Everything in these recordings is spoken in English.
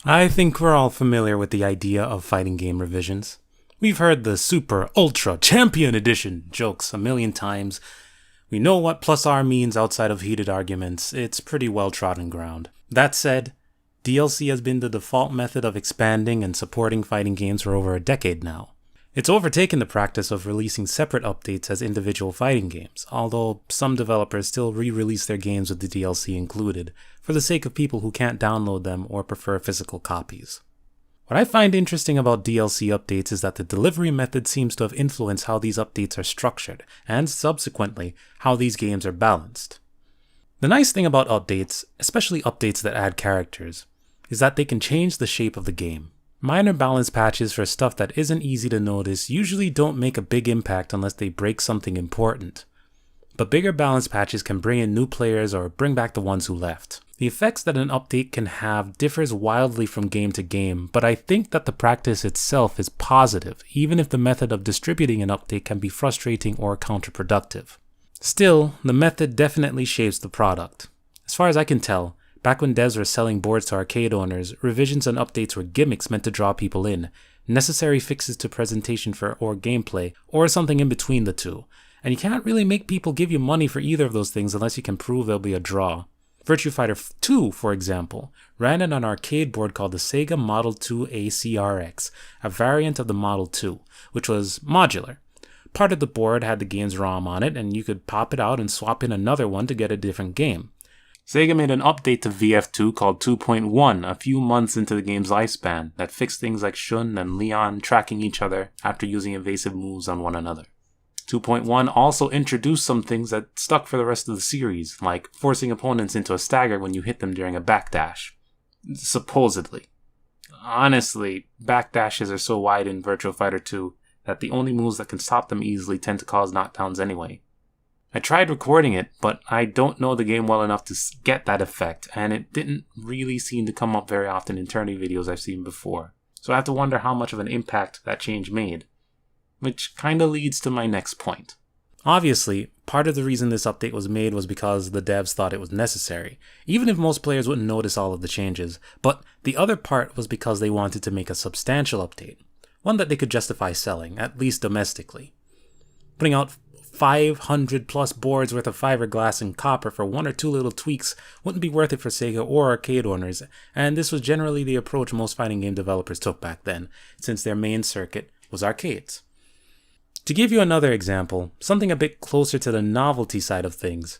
I think we're all familiar with the idea of fighting game revisions. We've heard the Super Ultra Champion Edition jokes a million times. We know what plus R means outside of heated arguments. It's pretty well trodden ground. That said, DLC has been the default method of expanding and supporting fighting games for over a decade now. It's overtaken the practice of releasing separate updates as individual fighting games, although some developers still re-release their games with the DLC included, for the sake of people who can't download them or prefer physical copies. What I find interesting about DLC updates is that the delivery method seems to have influenced how these updates are structured, and subsequently, how these games are balanced. The nice thing about updates, especially updates that add characters, is that they can change the shape of the game. Minor balance patches for stuff that isn't easy to notice usually don't make a big impact unless they break something important. But bigger balance patches can bring in new players or bring back the ones who left. The effects that an update can have differs wildly from game to game, but I think that the practice itself is positive, even if the method of distributing an update can be frustrating or counterproductive. Still, the method definitely shapes the product. As far as I can tell, back when devs were selling boards to arcade owners, revisions and updates were gimmicks meant to draw people in, necessary fixes to presentation or gameplay, or something in between the two. And you can't really make people give you money for either of those things unless you can prove there'll be a draw. Virtua Fighter 2, for example, ran on an arcade board called the Sega Model 2 ACRX, a variant of the Model 2, which was modular. Part of the board had the game's ROM on it, and you could pop it out and swap in another one to get a different game. Sega made an update to VF2 called 2.1 a few months into the game's lifespan that fixed things like Shun and Leon tracking each other after using evasive moves on one another. 2.1 also introduced some things that stuck for the rest of the series, like forcing opponents into a stagger when you hit them during a backdash. Supposedly. Honestly, backdashes are so wide in Virtua Fighter 2 that the only moves that can stop them easily tend to cause knockdowns anyway. I tried recording it, but I don't know the game well enough to get that effect, and it didn't really seem to come up very often in tourney videos I've seen before. So I have to wonder how much of an impact that change made. Which kinda leads to my next point. Obviously, part of the reason this update was made was because the devs thought it was necessary, even if most players wouldn't notice all of the changes, but the other part was because they wanted to make a substantial update, one that they could justify selling, at least domestically. Putting out 500 plus boards worth of fiberglass and copper for one or two little tweaks wouldn't be worth it for Sega or arcade owners, and this was generally the approach most fighting game developers took back then, since their main circuit was arcades. To give you another example, something a bit closer to the novelty side of things,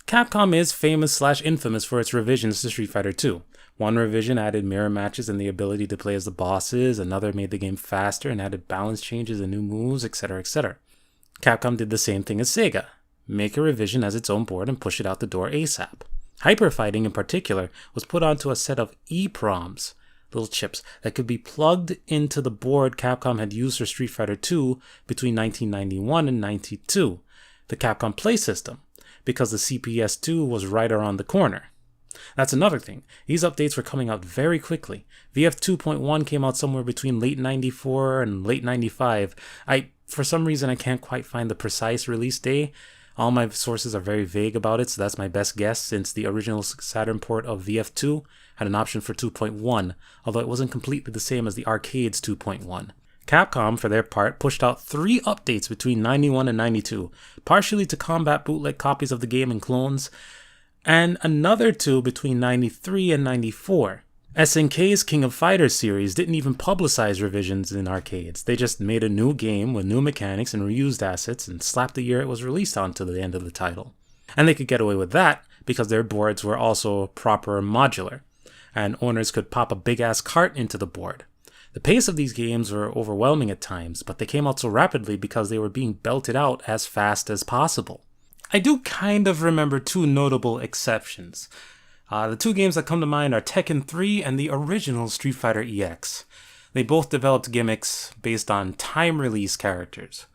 Capcom is famous/infamous for its revisions to Street Fighter 2. One revision added mirror matches and the ability to play as the bosses, another made the game faster and added balance changes and new moves, etc. etc. Capcom did the same thing as Sega, make a revision as its own board and push it out the door ASAP. Hyper Fighting in particular was put onto a set of EEPROMs, little chips that could be plugged into the board Capcom had used for Street Fighter 2 between 1991 and 92, the Capcom Play System, because the CPS2 was right around the corner. That's another thing, these updates were coming out very quickly. VF 2.1 came out somewhere between late 94 and late 95. For some reason I can't quite find the precise release day. All my sources are very vague about it, so that's my best guess, since the original Saturn port of VF2 had an option for 2.1, although it wasn't completely the same as the arcade's 2.1. Capcom, for their part, pushed out 3 updates between 91 and 92, partially to combat bootleg copies of the game and clones, and another 2 between 93 and 94. SNK's King of Fighters series didn't even publicize revisions in arcades. They just made a new game with new mechanics and reused assets and slapped the year it was released onto the end of the title. And they could get away with that because their boards were also proper modular, and owners could pop a big-ass cart into the board. The pace of these games were overwhelming at times, but they came out so rapidly because they were being belted out as fast as possible. I do kind of remember 2 notable exceptions. The 2 games that come to mind are Tekken 3 and the original Street Fighter EX. They both developed gimmicks based on time-release characters.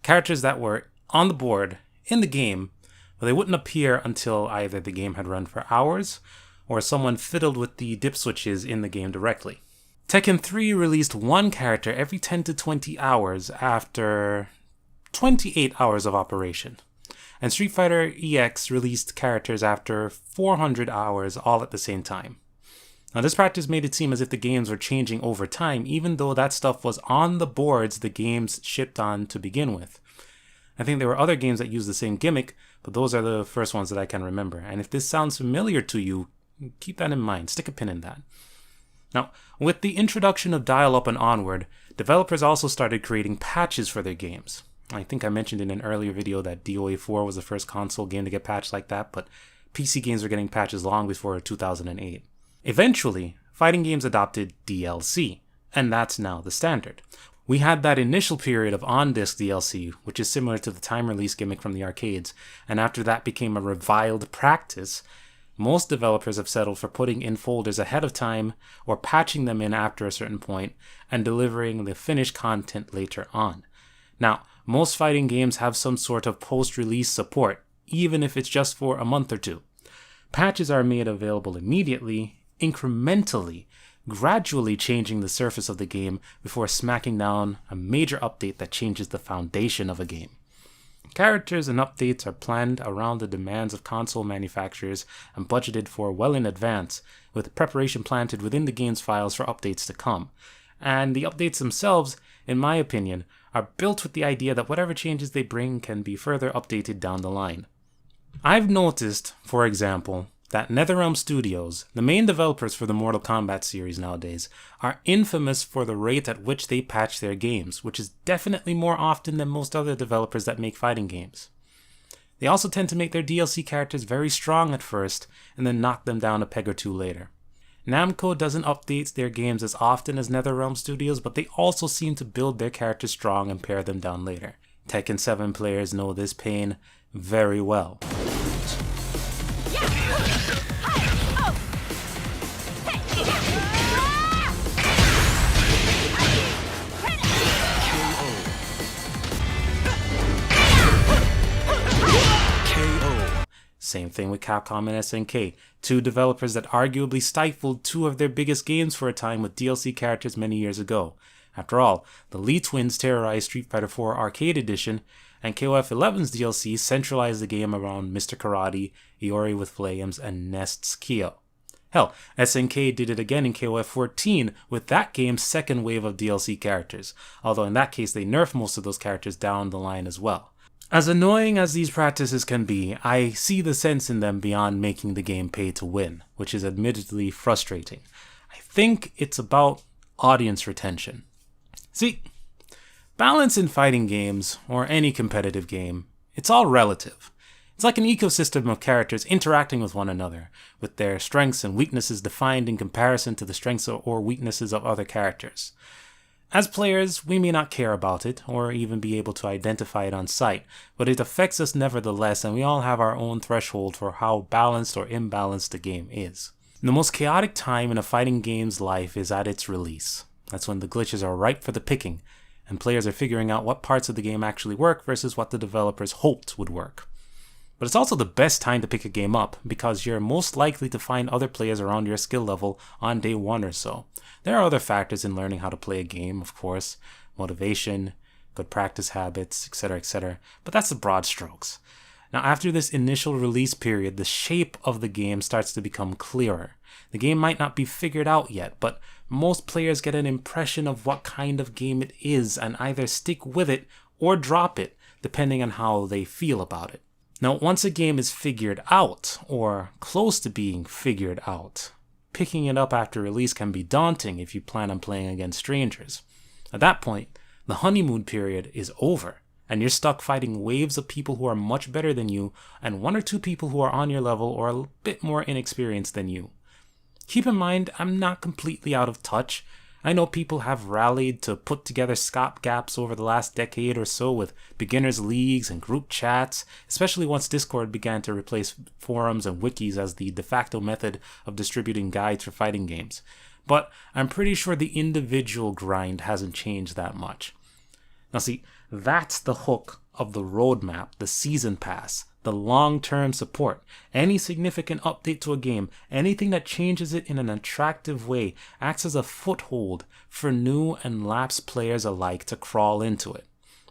Characters that were on the board, in the game, but they wouldn't appear until either the game had run for hours, or someone fiddled with the dip switches in the game directly. Tekken 3 released one character every 10 to 20 hours after 28 hours of operation. And Street Fighter EX released characters after 400 hours all at the same time. Now, this practice made it seem as if the games were changing over time, even though that stuff was on the boards the games shipped on to begin with. I think there were other games that used the same gimmick, but those are the first ones that I can remember. And if this sounds familiar to you, keep that in mind. Stick a pin in that. Now, with the introduction of dial-up and onward, developers also started creating patches for their games. I think I mentioned in an earlier video that DOA 4 was the first console game to get patched like that, but PC games were getting patches long before 2008. Eventually, fighting games adopted DLC, and that's now the standard. We had that initial period of on-disc DLC, which is similar to the time release gimmick from the arcades, and after that became a reviled practice, most developers have settled for putting in folders ahead of time or patching them in after a certain point and delivering the finished content later on. Now, most fighting games have some sort of post-release support, even if it's just for a month or two. Patches are made available immediately, incrementally, gradually changing the surface of the game before smacking down a major update that changes the foundation of a game. Characters and updates are planned around the demands of console manufacturers and budgeted for well in advance, with preparation planted within the game's files for updates to come. And the updates themselves, in my opinion, are built with the idea that whatever changes they bring can be further updated down the line. I've noticed, for example, that NetherRealm Studios, the main developers for the Mortal Kombat series nowadays, are infamous for the rate at which they patch their games, which is definitely more often than most other developers that make fighting games. They also tend to make their DLC characters very strong at first, and then knock them down a peg or two later. Namco doesn't update their games as often as NetherRealm Studios, but they also seem to build their characters strong and pare them down later. Tekken 7 players know this pain very well. Same thing with Capcom and SNK, two developers that arguably stifled two of their biggest games for a time with DLC characters many years ago. After all, the Lee twins terrorized Street Fighter IV Arcade Edition, and KOF 11's DLC centralized the game around Mr. Karate, Iori with Flames, and Nest's Kyo. Hell, SNK did it again in KOF 14 with that game's second wave of DLC characters, although in that case they nerfed most of those characters down the line as well. As annoying as these practices can be, I see the sense in them beyond making the game pay to win, which is admittedly frustrating. I think it's about audience retention. See, balance in fighting games, or any competitive game, it's all relative. It's like an ecosystem of characters interacting with one another, with their strengths and weaknesses defined in comparison to the strengths or weaknesses of other characters. As players, we may not care about it, or even be able to identify it on sight, but it affects us nevertheless, and we all have our own threshold for how balanced or imbalanced the game is. The most chaotic time in a fighting game's life is at its release. That's when the glitches are ripe for the picking, and players are figuring out what parts of the game actually work versus what the developers hoped would work. But it's also the best time to pick a game up, because you're most likely to find other players around your skill level on day one or so. There are other factors in learning how to play a game, of course, motivation, good practice habits, etc., but that's the broad strokes. Now, after this initial release period, the shape of the game starts to become clearer. The game might not be figured out yet, but most players get an impression of what kind of game it is and either stick with it or drop it, depending on how they feel about it. Now, once a game is figured out, or close to being figured out, picking it up after release can be daunting if you plan on playing against strangers. At that point, the honeymoon period is over, and you're stuck fighting waves of people who are much better than you, and one or two people who are on your level or a bit more inexperienced than you. Keep in mind, I'm not completely out of touch. I know people have rallied to put together stopgaps over the last decade or so with beginners leagues and group chats, especially once Discord began to replace forums and wikis as the de facto method of distributing guides for fighting games. But I'm pretty sure the individual grind hasn't changed that much. Now see, that's the hook of the roadmap, the season pass, the long-term support. Any significant update to a game, anything that changes it in an attractive way, acts as a foothold for new and lapsed players alike to crawl into it.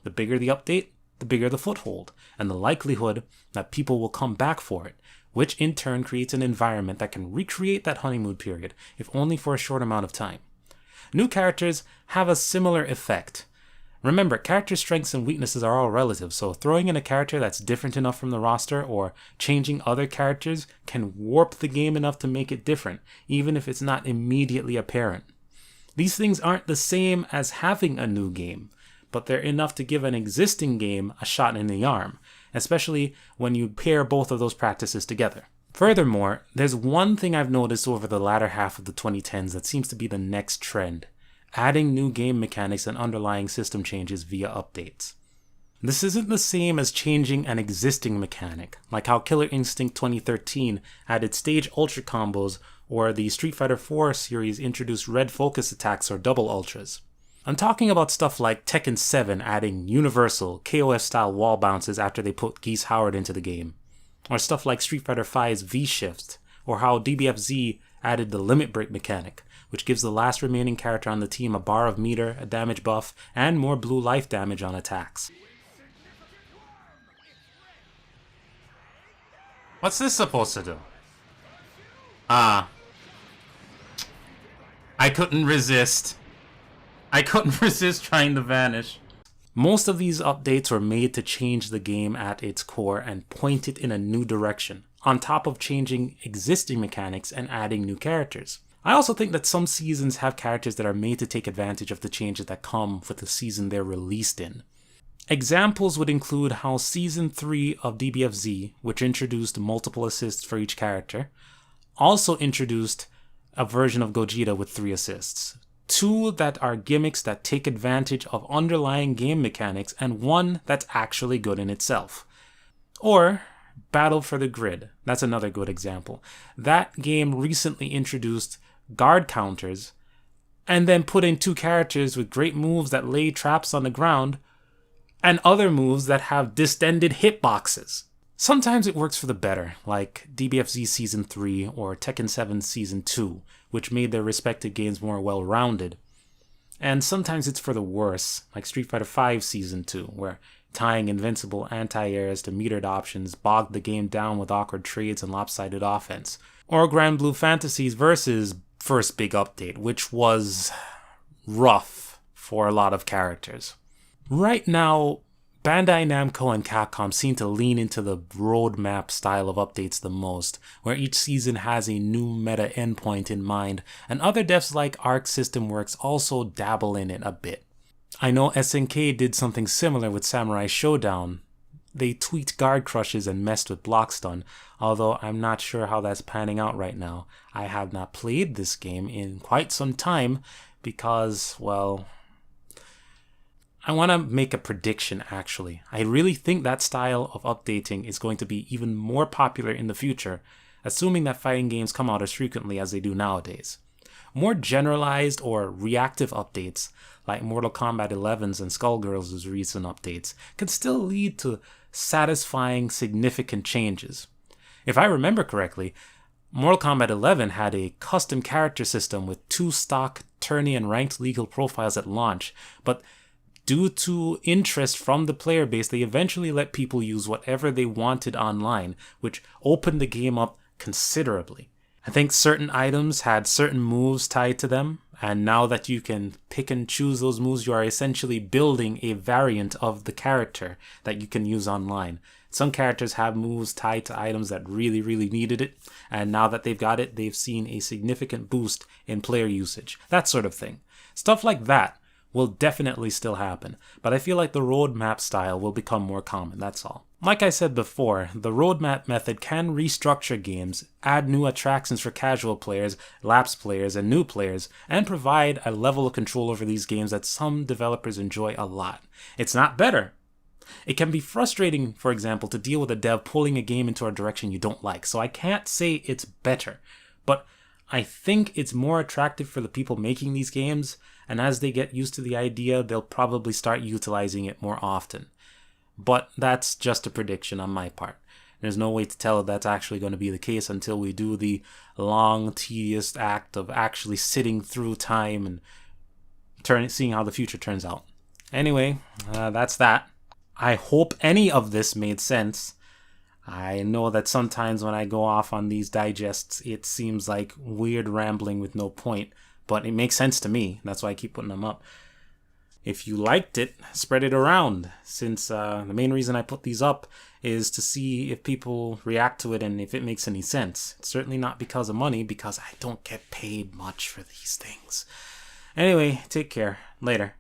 The bigger the update, the bigger the foothold, and the likelihood that people will come back for it, which in turn creates an environment that can recreate that honeymoon period, if only for a short amount of time. New characters have a similar effect. Remember, character strengths and weaknesses are all relative, so throwing in a character that's different enough from the roster or changing other characters can warp the game enough to make it different, even if it's not immediately apparent. These things aren't the same as having a new game, but they're enough to give an existing game a shot in the arm, especially when you pair both of those practices together. Furthermore, there's one thing I've noticed over the latter half of the 2010s that seems to be the next trend: adding new game mechanics and underlying system changes via updates. This isn't the same as changing an existing mechanic, like how Killer Instinct 2013 added stage ultra combos, or the Street Fighter IV series introduced red focus attacks or double ultras. I'm talking about stuff like Tekken 7 adding universal KOF-style wall bounces after they put Geese Howard into the game, or stuff like Street Fighter V's V-Shift, or how DBFZ added the limit break mechanic, which gives the last remaining character on the team a bar of meter, a damage buff, and more blue life damage on attacks. What's this supposed to do? I couldn't resist. I couldn't resist trying to vanish. Most of these updates were made to change the game at its core and point it in a new direction, on top of changing existing mechanics and adding new characters. I also think that some seasons have characters that are made to take advantage of the changes that come with the season they're released in. Examples would include how Season 3 of DBFZ, which introduced multiple assists for each character, also introduced a version of Gogeta with 3 assists. 2 that are gimmicks that take advantage of underlying game mechanics, and 1 that's actually good in itself. Or Battle for the Grid, that's another good example. That game recently introduced guard counters, and then put in 2 characters with great moves that lay traps on the ground, and other moves that have distended hitboxes. Sometimes it works for the better, like DBFZ Season 3 or Tekken 7 Season 2, which made their respective games more well-rounded. And sometimes it's for the worse, like Street Fighter V Season 2, where tying invincible anti-airs to metered options bogged the game down with awkward trades and lopsided offense. Or Grand Blue Fantasy's Versus first big update, which was rough for a lot of characters. Right now, Bandai Namco and Capcom seem to lean into the roadmap style of updates the most, where each season has a new meta endpoint in mind, and other devs like Arc System Works also dabble in it a bit. I know SNK did something similar with Samurai Showdown. They tweaked guard crushes and messed with block stun, although I'm not sure how that's panning out right now. I have not played this game in quite some time because, well, I want to make a prediction actually. I really think that style of updating is going to be even more popular in the future, assuming that fighting games come out as frequently as they do nowadays. More generalized or reactive updates, like Mortal Kombat 11's and Skullgirls' recent updates, can still lead to satisfying, significant changes. If I remember correctly, Mortal Kombat 11 had a custom character system with 2 stock tourney and ranked legal profiles at launch, but due to interest from the player base, they eventually let people use whatever they wanted online, which opened the game up considerably. I think certain items had certain moves tied to them, and now that you can pick and choose those moves, you are essentially building a variant of the character that you can use online. Some characters have moves tied to items that really needed it, and now that they've got it, they've seen a significant boost in player usage. That sort of thing. Stuff like that will definitely still happen, but I feel like the roadmap style will become more common, that's all. Like I said before, the roadmap method can restructure games, add new attractions for casual players, lapsed players, and new players, and provide a level of control over these games that some developers enjoy a lot. It's not better. It can be frustrating, for example, to deal with a dev pulling a game into a direction you don't like, so I can't say it's better, but I think it's more attractive for the people making these games, and as they get used to the idea, they'll probably start utilizing it more often. But that's just a prediction on my part. There's no way to tell if that's actually going to be the case until we do the long, tedious act of actually sitting through time and seeing how the future turns out. Anyway, that's that. I hope any of this made sense. I know that sometimes when I go off on these digests, it seems like weird rambling with no point, but it makes sense to me. That's why I keep putting them up. If you liked it, spread it around, since the main reason I put these up is to see if people react to it and if it makes any sense. It's certainly not because of money, because I don't get paid much for these things. Anyway, take care. Later.